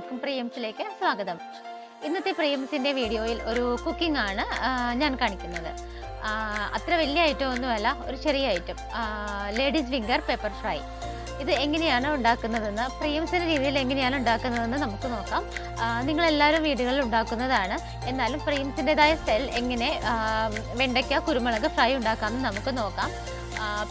എല്ലാവർക്കും പ്രിയംസിലേക്ക് സ്വാഗതം. ഇന്നത്തെ പ്രിയംസിൻ്റെ വീഡിയോയിൽ ഒരു കുക്കിംഗ് ആണ് ഞാൻ കാണിക്കുന്നത്. അത്ര വലിയ ഐറ്റം ഒന്നുമല്ല, ഒരു ചെറിയ item, ladies finger pepper fry. ഇത് എങ്ങനെയാണ് ഉണ്ടാക്കുന്നതെന്ന്, പ്രിയംസിൻ്റെ രീതിയിൽ എങ്ങനെയാണ് ഉണ്ടാക്കുന്നതെന്ന് നമുക്ക് നോക്കാം. നിങ്ങളെല്ലാവരും വീടുകളിൽ ഉണ്ടാക്കുന്നതാണ്, എന്നാലും പ്രിയംസിൻ്റെതായ സ്റ്റൈൽ എങ്ങനെ വെണ്ടയ്ക്ക കുരുമുളക് ഫ്രൈ ഉണ്ടാക്കാമെന്ന് നമുക്ക് നോക്കാം.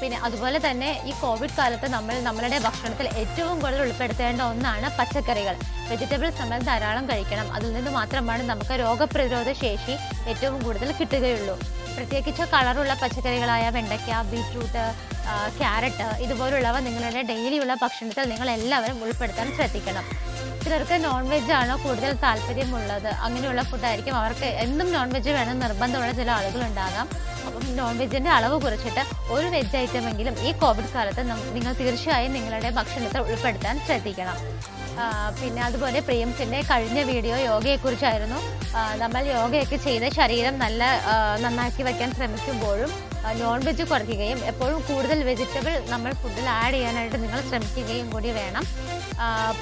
പിന്നെ അതുപോലെ തന്നെ ഈ കോവിഡ് കാലത്ത് നമ്മളുടെ ഭക്ഷണത്തിൽ ഏറ്റവും കൂടുതൽ ഉൾപ്പെടുത്തേണ്ട ഒന്നാണ് പച്ചക്കറികൾ. വെജിറ്റബിൾസ് നമ്മൾ ധാരാളം കഴിക്കണം. അതിൽ നിന്ന് മാത്രമാണ് നമുക്ക് രോഗപ്രതിരോധ ശേഷി ഏറ്റവും കൂടുതൽ കിട്ടുകയുള്ളൂ. പ്രത്യേകിച്ച് കളറുള്ള പച്ചക്കറികളായ വെണ്ടയ്ക്ക, ബീറ്റ്റൂട്ട്, ക്യാരറ്റ് ഇതുപോലുള്ളവ നിങ്ങളുടെ ഡെയിലിയുള്ള ഭക്ഷണത്തിൽ നിങ്ങൾ എല്ലാവരും ഉൾപ്പെടുത്താൻ ശ്രദ്ധിക്കണം. ചിലർക്ക് നോൺ വെജ് ആണോ കൂടുതൽ താല്പര്യമുള്ളത്, അങ്ങനെയുള്ള ഫുഡായിരിക്കും. അവർക്ക് എന്നും നോൺ വെജ് വേണം നിർബന്ധമുള്ള ചില ആളുകളുണ്ടാകാം. അപ്പം നോൺ വെജിൻ്റെ അളവ് കുറച്ചിട്ട് ഒരു വെജ് ഐറ്റമെങ്കിലും ഈ കോവിഡ് കാലത്ത് നിങ്ങൾ തീർച്ചയായും നിങ്ങളുടെ ഭക്ഷണത്തിൽ ഉൾപ്പെടുത്താൻ ശ്രദ്ധിക്കണം. പിന്നെ അതുപോലെ പ്രിയംസിൻ്റെ കഴിഞ്ഞ വീഡിയോ യോഗയെക്കുറിച്ചായിരുന്നു. നമ്മൾ യോഗയൊക്കെ ചെയ്ത് ശരീരം നന്നാക്കി വയ്ക്കാൻ ശ്രമിക്കുമ്പോഴും നോൺ വെജ് കുറയ്ക്കുകയും എപ്പോഴും കൂടുതൽ വെജിറ്റബിൾ നമ്മൾ ഫുഡിൽ ആഡ് ചെയ്യാനായിട്ട് നിങ്ങൾ ശ്രമിക്കുകയും കൂടി വേണം.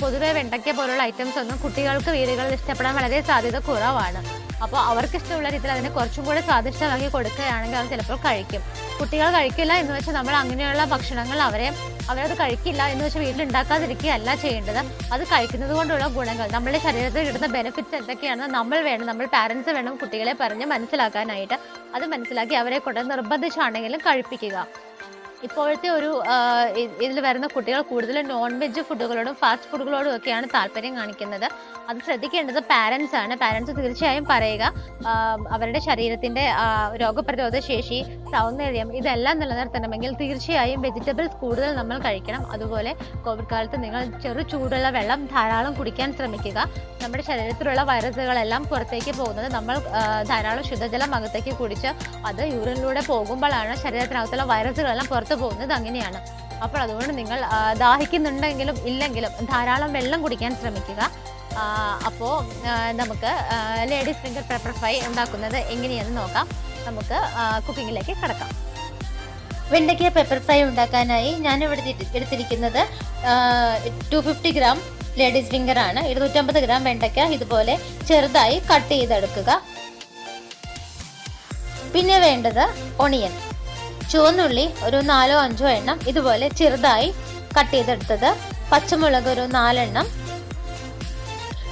പൊതുവെ വെണ്ടയ്ക്ക പോലുള്ള ഐറ്റംസ് ഒന്നും കുട്ടികൾക്ക് വീടുകളിൽ ഇഷ്ടപ്പെടാൻ വളരെ സാധ്യത കുറവാണ്. അപ്പോൾ അവർക്കിഷ്ടമുള്ള രീതിയിൽ അതിനെ കുറച്ചും കൂടെ സ്വാദിഷ്ടമാക്കി കൊടുക്കുകയാണെങ്കിൽ അവർ ചിലപ്പോൾ കഴിക്കും. കുട്ടികൾ കഴിക്കില്ല എന്ന് വെച്ചാൽ നമ്മൾ അങ്ങനെയുള്ള ഭക്ഷണങ്ങൾ അവരത് കഴിക്കില്ല എന്ന് വെച്ചാൽ വീട്ടിലുണ്ടാക്കാതിരിക്കുകയല്ല ചെയ്യേണ്ടത്. അത് കഴിക്കുന്നത് കൊണ്ടുള്ള ഗുണങ്ങൾ, നമ്മുടെ ശരീരത്തിൽ കിട്ടുന്ന ബെനിഫിറ്റ്സ് എന്തൊക്കെയാണെന്ന് നമ്മൾ പാരൻസ് വേണം കുട്ടികളെ പറഞ്ഞ് മനസ്സിലാക്കാനായിട്ട്. അത് മനസ്സിലാക്കി അവരെ കൊണ്ട് നിർബന്ധിച്ചാണെങ്കിലും കഴിപ്പിക്കുക. ഇപ്പോഴത്തെ ഇതിൽ വരുന്ന കുട്ടികൾ കൂടുതലും നോൺ വെജ് ഫുഡുകളോടും ഫാസ്റ്റ് ഫുഡുകളോടും ഒക്കെയാണ് താല്പര്യം കാണിക്കുന്നത്. അത് ശ്രദ്ധിക്കേണ്ടത് പാരൻസ് ആണ്. പാരൻസ് തീർച്ചയായും പറയുക, അവരുടെ ശരീരത്തിൻ്റെ രോഗപ്രതിരോധ ശേഷി, സൗന്ദര്യം ഇതെല്ലാം നിലനിർത്തണമെങ്കിൽ തീർച്ചയായും വെജിറ്റബിൾസ് കൂടുതൽ നമ്മൾ കഴിക്കണം. അതുപോലെ കോവിഡ് കാലത്ത് നിങ്ങൾ ചൂടുള്ള വെള്ളം ധാരാളം കുടിക്കാൻ ശ്രമിക്കുക. നമ്മുടെ ശരീരത്തിലുള്ള വൈറസുകളെല്ലാം പുറത്തേക്ക് പോകുന്നത് നമ്മൾ ധാരാളം ശുദ്ധജലം അകത്തേക്ക് കുടിച്ച് അത് യൂറിനിലൂടെ പോകുമ്പോഴാണ് ശരീരത്തിനകത്തുള്ള വൈറസുകളെല്ലാം പുറത്ത് പോകുന്നത്. അങ്ങനെയാണ്. അപ്പോൾ അതുകൊണ്ട് നിങ്ങൾ ദാഹിക്കുന്നുണ്ടെങ്കിലും ഇല്ലെങ്കിലും ധാരാളം വെള്ളം കുടിക്കാൻ ശ്രമിക്കുക. അപ്പോൾ നമുക്ക് ലേഡീസ് ഫിംഗർ പെപ്പർ ഫ്രൈ ഉണ്ടാക്കുന്നത് എങ്ങനെയാണെന്ന് നോക്കാം. നമുക്ക് കുക്കിങ്ങിലേക്ക് കടക്കാം. വെണ്ടയ്ക്ക പെപ്പർ ഫ്രൈ ഉണ്ടാക്കാനായി ഞാനിവിടെ എടുത്തിരിക്കുന്നത് 250 ഗ്രാം ലേഡീസ് ഫിംഗർ ആണ്. 250 ഗ്രാം വെണ്ടയ്ക്ക ഇതുപോലെ ചെറുതായി കട്ട് ചെയ്തെടുക്കുക. പിന്നെ വേണ്ടത് ഒണിയൻ, ചുവന്നുള്ളി ഒരു 4-5 എണ്ണം ഇതുപോലെ ചെറുതായി കട്ട് ചെയ്തെടുത്തത്, പച്ചമുളക് ഒരു 4 എണ്ണം,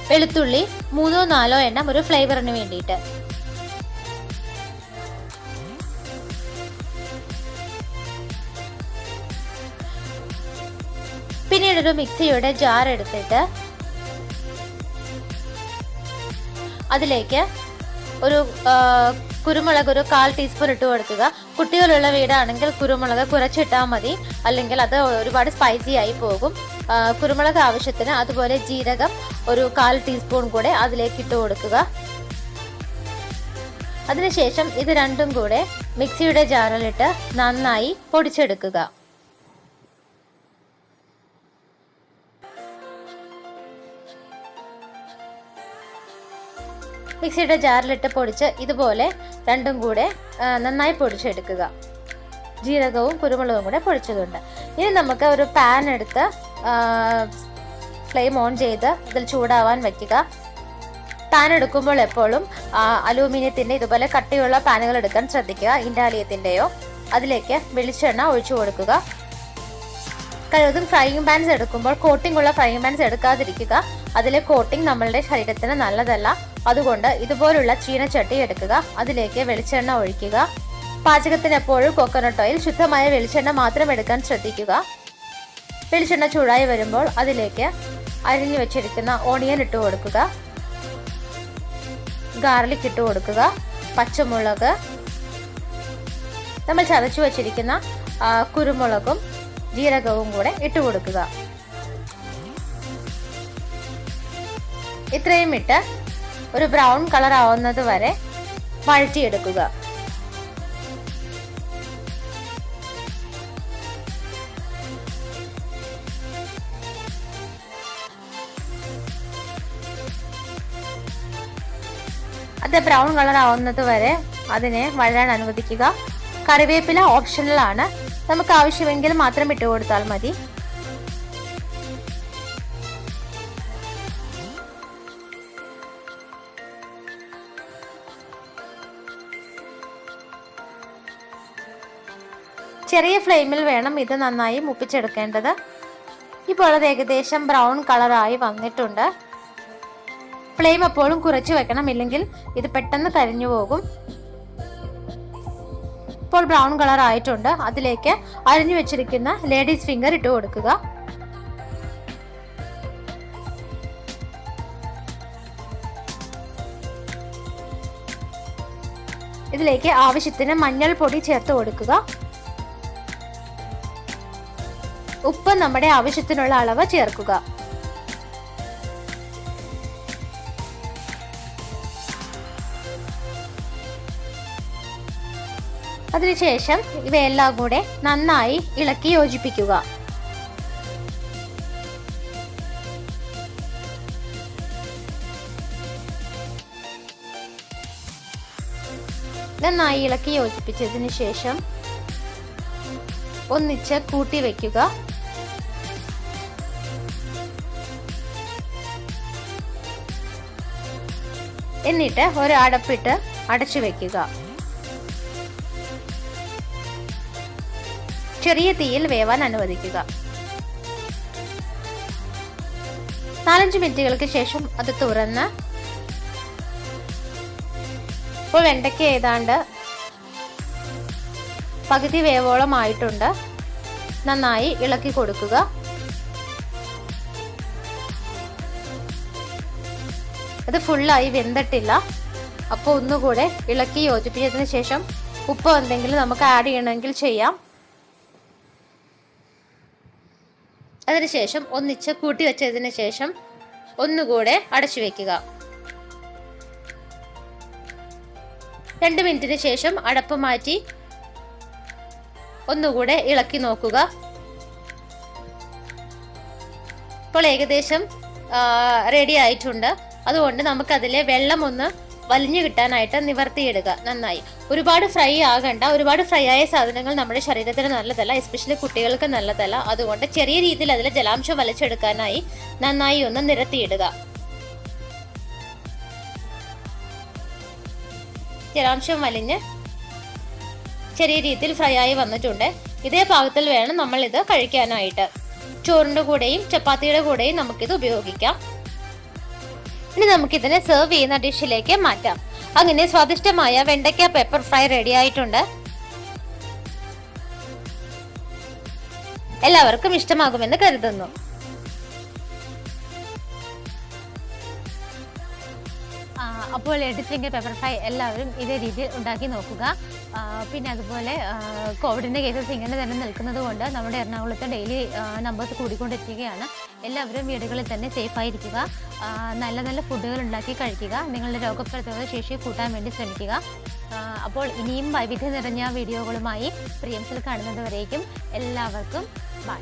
വെളുത്തുള്ളി 3-4 എണ്ണം ഒരു ഫ്ലേവറിന് വേണ്ടിയിട്ട്. പിന്നീട് ഒരു മിക്സിയുടെ ജാർ എടുത്തിട്ട് അതിലേക്ക് ഒരു കുരുമുളക് ഒരു 1/4 ടീസ്പൂൺ ഇട്ട് കൊടുക്കുക. കുട്ടികളുള്ള വീടാണെങ്കിൽ കുരുമുളക് കുറച്ചിട്ടാൽ മതി, അല്ലെങ്കിൽ അത് ഒരുപാട് സ്പൈസി ആയി പോകും. കുരുമുളക് ആവശ്യത്തിന്, അതുപോലെ ജീരകം ഒരു 1/4 ടീസ്പൂൺ കൂടെ അതിലേക്ക് ഇട്ട് കൊടുക്കുക. അതിനുശേഷം ഇത് രണ്ടും കൂടെ മിക്സിയുടെ ജാറിലിട്ട് നന്നായി പൊടിച്ചെടുക്കുക. മിക്സിയുടെ ജാറിലിട്ട് പൊടിച്ച് ഇതുപോലെ രണ്ടും കൂടെ നന്നായി പൊടിച്ചെടുക്കുക. ജീരകവും കുരുമുളകും കൂടെ പൊടിച്ചതുണ്ട്. ഇനി നമുക്ക് ഒരു പാൻ എടുത്ത് ഫ്ലെയിം ഓൺ ചെയ്ത് ഇതിൽ ചൂടാവാൻ വയ്ക്കുക. പാൻ എടുക്കുമ്പോൾ എപ്പോഴും അലൂമിനിയത്തിൻ്റെ ഇതുപോലെ കട്ടിയുള്ള പാനുകൾ എടുക്കാൻ ശ്രദ്ധിക്കുക, ഇൻഡാലിയത്തിൻ്റെയോ. അതിലേക്ക് വെളിച്ചെണ്ണ ഒഴിച്ചു കൊടുക്കുക. കഴിവതും ഫ്രൈയിങ് പാൻസ് എടുക്കുമ്പോൾ കോട്ടിംഗ് ഉള്ള ഫ്രൈയിങ് പാൻസ് എടുക്കാതിരിക്കുക. അതിലെ കോട്ടിംഗ് നമ്മളുടെ ശരീരത്തിന് നല്ലതല്ല. അതുകൊണ്ട് ഇതുപോലുള്ള ചീനച്ചട്ടി എടുക്കുക. അതിലേക്ക് വെളിച്ചെണ്ണ ഒഴിക്കുക. പാചകത്തിന് എപ്പോഴും കോക്കനട്ട് ഓയിൽ, ശുദ്ധമായ വെളിച്ചെണ്ണ മാത്രം എടുക്കാൻ ശ്രദ്ധിക്കുക. വെളിച്ചെണ്ണ ചൂടായി വരുമ്പോൾ അതിലേക്ക് അരിഞ്ഞു വെച്ചിരിക്കുന്ന ഓണിയൻ ഇട്ട് കൊടുക്കുക, ഗാർലിക് ഇട്ട് കൊടുക്കുക, പച്ചമുളക്, നമ്മൾ ചതച്ചു വച്ചിരിക്കുന്ന കുരുമുളകും ജീരകവും കൂടെ ഇട്ട് കൊടുക്കുക. ഇത്രയും ഇട്ട് ഒരു ബ്രൗൺ കളർ ആവുന്നത് വരെ വഴറ്റിയെടുക്കുക. അത് ബ്രൗൺ കളർ ആവുന്നത് വരെ അതിനെ വഴരാൻ അനുവദിക്കുക. കറിവേപ്പില ഓപ്ഷണൽ ആണ്, നമുക്ക് ആവശ്യമെങ്കിൽ മാത്രം ഇട്ട് കൊടുത്താൽ മതി. ചെറിയ ഫ്ലെയിമിൽ വേണം ഇത് നന്നായി മൂപ്പിച്ചെടുക്കേണ്ടത്. ഇപ്പോൾ അത് ഏകദേശം ബ്രൗൺ കളറായി വന്നിട്ടുണ്ട്. ഫ്ലെയിം എപ്പോഴും കുറച്ച് വെക്കണം, ഇല്ലെങ്കിൽ ഇത് പെട്ടെന്ന് കരിഞ്ഞു പോകും. ഇപ്പോൾ ബ്രൗൺ കളർ ആയിട്ടുണ്ട്. അതിലേക്ക് അരിഞ്ഞു വെച്ചിരിക്കുന്ന ലേഡീസ് ഫിംഗർ ഇട്ട് കൊടുക്കുക. ഇതിലേക്ക് ആവശ്യത്തിന് മഞ്ഞൾപ്പൊടി ചേർത്ത് കൊടുക്കുക. ഉപ്പ് നമ്മുടെ ആവശ്യത്തിനുള്ള അളവ് ചേർക്കുക. അതിനുശേഷം ഇവയെല്ലാം കൂടെ നന്നായി ഇളക്കി യോജിപ്പിക്കുക. നന്നായി ഇളക്കി യോജിപ്പിച്ചതിന് ശേഷം ഒന്നിച്ച് കൂട്ടി വയ്ക്കുക. എന്നിട്ട് ഒരു അടപ്പിട്ട് അടച്ചു വെക്കുക. ചെറിയ തീയിൽ വേവാൻ അനുവദിക്കുക. 4-5 മിനിറ്റുകൾക്ക് ശേഷം അത് തുറന്ന് ഇപ്പോൾ വെണ്ടയ്ക്ക ഏതാണ്ട് പകുതി വേവോളം ആയിട്ടുണ്ട്. നന്നായി ഇളക്കി കൊടുക്കുക. അത് ഫുള്ളായി വെന്തിട്ടില്ല. അപ്പോൾ ഒന്നുകൂടെ ഇളക്കി യോജിപ്പിച്ചതിന് ശേഷം ഉപ്പ് എന്തെങ്കിലും നമുക്ക് ആഡ് ചെയ്യണമെങ്കിൽ ചെയ്യാം. അതിനുശേഷം ഒന്നിച്ച് കൂട്ടി വെച്ചതിന് ശേഷം ഒന്നുകൂടെ അടച്ചു വെക്കുക. 2 മിനിറ്റിന് ശേഷം അടപ്പ് മാറ്റി ഒന്നുകൂടെ ഇളക്കി നോക്കുക. ഇപ്പോൾ ഏകദേശം റെഡി ആയിട്ടുണ്ട്. അതുകൊണ്ട് നമുക്കതിലെ വെള്ളം ഒന്ന് വലിഞ്ഞു കിട്ടാനായിട്ട് നിവർത്തിയിടുക. നന്നായി ഒരുപാട് ഫ്രൈ ആകണ്ട. ഒരുപാട് ഫ്രൈ ആയ സാധനങ്ങൾ നമ്മുടെ ശരീരത്തിന് നല്ലതല്ല, എസ്പെഷ്യലി കുട്ടികൾക്ക് നല്ലതല്ല. അതുകൊണ്ട് ചെറിയ രീതിയിൽ അതിലെ ജലാംശം വലിച്ചെടുക്കാനായി നന്നായി ഒന്ന് നിരത്തിയിടുക. ജലാംശം വലിഞ്ഞ് ചെറിയ രീതിയിൽ ഫ്രൈ ആയി വന്നിട്ടുണ്ട്. ഇതേ പാകത്തിൽ വേണം നമ്മൾ ഇത് കഴിക്കാനായിട്ട്. ചോറിൻ്റെ കൂടെയും ചപ്പാത്തിയുടെ കൂടെയും നമുക്കിത് ഉപയോഗിക്കാം. ഇനി നമുക്കിതിനെ സെർവ് ചെയ്യുന്ന ഡിഷിലേക്ക് മാറ്റാം. അങ്ങനെ സ്വാദിഷ്ടമായ വെണ്ടയ്ക്ക പെപ്പർ ഫ്രൈ റെഡി ആയിട്ടുണ്ട്. എല്ലാവർക്കും ഇഷ്ടമാകുമെന്ന് കരുതുന്നു. അപ്പോൾ ലേഡീസ് ഫിംഗർ പെപ്പർ ഫ്രൈ എല്ലാവരും ഇതേ രീതിയിൽ ഉണ്ടാക്കി നോക്കുക. പിന്നെ അതുപോലെ കോവിഡിൻ്റെ കേസസ് ഇങ്ങനെ തന്നെ നിൽക്കുന്നത് കൊണ്ട് നമ്മുടെ എറണാകുളത്ത് ഡെയിലി നമ്പേഴ്സ് കൂടിക്കൊണ്ടിരിക്കുകയാണ്. എല്ലാവരും വീടുകളിൽ തന്നെ സേഫായിരിക്കുക. നല്ല നല്ല ഫുഡുകൾ ഉണ്ടാക്കി കഴിക്കുക. നിങ്ങളുടെ രോഗപ്രതിരോധ ശേഷി കൂട്ടാൻ വേണ്ടി ശ്രമിക്കുക. അപ്പോൾ ഇനിയും വൈവിധ്യം നിറഞ്ഞ വീഡിയോകളുമായി പ്രിയംസിൽ കാണുന്നത് വരേക്കും എല്ലാവർക്കും ബൈ.